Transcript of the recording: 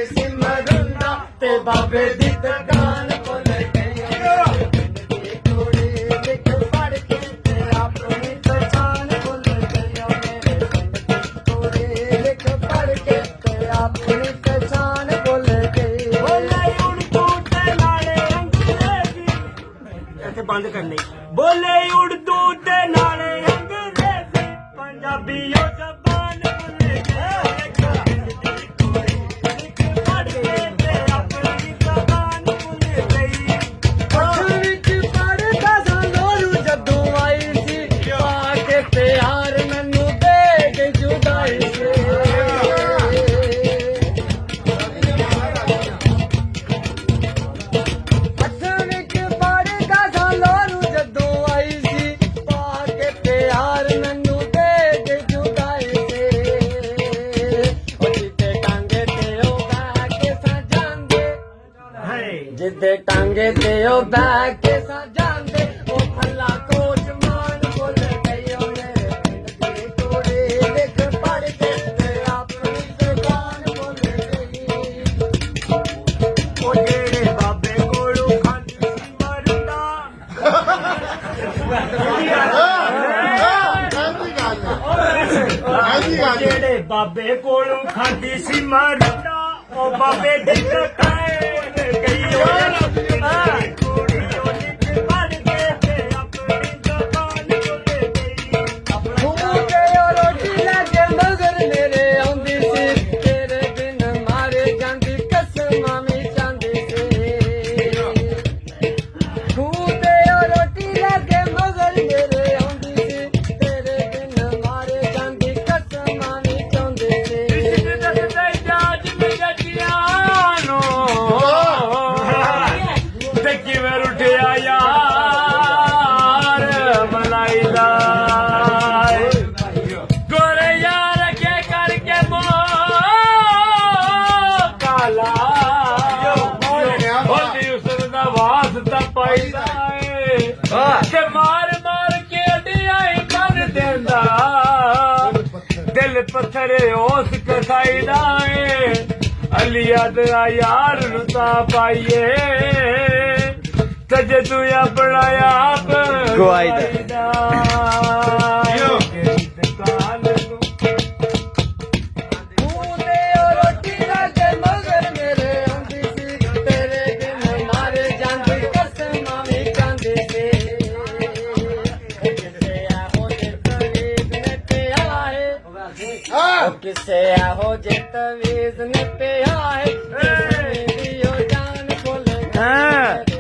सिमरना ते बाबे दी दुकान भुल गई कुड़ी लिख पढ़ के ते अपनी पहचान भुल गई कुड़ी लिख पढ़ के ते अपनी पहचान भुल गई बोले उर्दू ते नाले अंग्रेजी इत्थे बंद करनी बोले उर्दू ते नाले अंग्रेजी पंजाबी जबान भुल गई प्यार मैनू दे के जुदाई से विच पढ़दा सा लोरू जदों आई सी पाके प्यार मैनू दे के जुदाई से जिदे टांगे ते ओ बह के सा जांदे जिदे टांगे ते ओ बह के सा जांदे ओ भला कोच मान भुल गई ਜਿਹੜੇ ਬਾਬੇ ਕੋਲੋਂ ਖਾਂਦੀ ਸੀ ਮਰਦਾ ਉਹ ਬਾਬੇ ਦੀ ਦੁਕਾਨ ਗਈ ਕੁੜੀ ਉਹ ਲਿਖ ਪੜ੍ਹ ਕੇ ਤੇ ਆਪਣੀ ਦੁਕਾਨ ਭੁੱਲ ਗਈ ਤੇ ਉਹ ਰੋਟੀ ਲੈ ਕੇ ਮਗਰ ਮੇਰੇ ਆਉਂਦੀ ਸੀ ਤੇਰੇ ਬਿਨ ਮਾਰੇ ਜਾਂਦੀ ਕਸਮਾਂ ਵੀ ਚਾਹੁੰਦੀ ਸੀ ਤੂੰ ਤੇ ਉਹ ਰੋਟੀ ਲੈ ਕੇ ਮਗਰ ਮੇਰੇ ਆਉਂਦੀ ਸੀ ਤੇਰੇ ਬਿਨ ਮਾਰੇ ਜਾਂਦੀ ਕਸਮਾਂ ਵੀ ਚਾਹੁੰਦੀ ਸੀ ਤੇ ਕਿਵੇਂ ਰੁੱਠਿਆ ਯਾਰ ਮਲਾਈ ਦਾ ਗੋਰੇ ਯਾਰ ਕੇ ਕਰਕੇ ਮੋ ਕਾਲਾ ਹੋਲੀ ਉਸ ਦਾ ਵਾਸਤਾ ਪਾਈਦਾ ਏ ਤੇ ਮਾਰ ਮਾਰ ਕੇ ਅਡਿਆਈ ਕਰ ਦਿੰਦਾ ਦਿਲ ਪੱਥਰ ਉਸ ਕਸਾਈਦਾ ਏ ਅਲੀਆ ਦਾ ਯਾਰ ਨੂੰ ਤਾਂ ਪਾਈਏ ਤੇ ਤੂੰ ਆਪਣਾ ਆਪ ਗਵਾਈਦਾ ਰੋਟੀ ਲਾ ਕੇ ਮਗਰ ਮੇਰੇ ਆਉਂਦੀ ਸੀ ਤੇਰੇ ਬਿਨ ਮਾਰੇ ਜਾਂਦੀ ਕਸਮਾਂ ਵੀ ਖਾਂਦੀ ਸੀ ਕਿਸੇ ਇਹੋ ਜਿਹੇ ਤਵੀਜ਼ ਨੇ ਪਿਆ ਏ ਕਿਸੇ ਇਹੋ ਜਿਹੇ ਤਵੀਜ਼ ਨੇ ਪਿਆ ਏ ਜਾਨ ਭੁੱਲ ਗਈ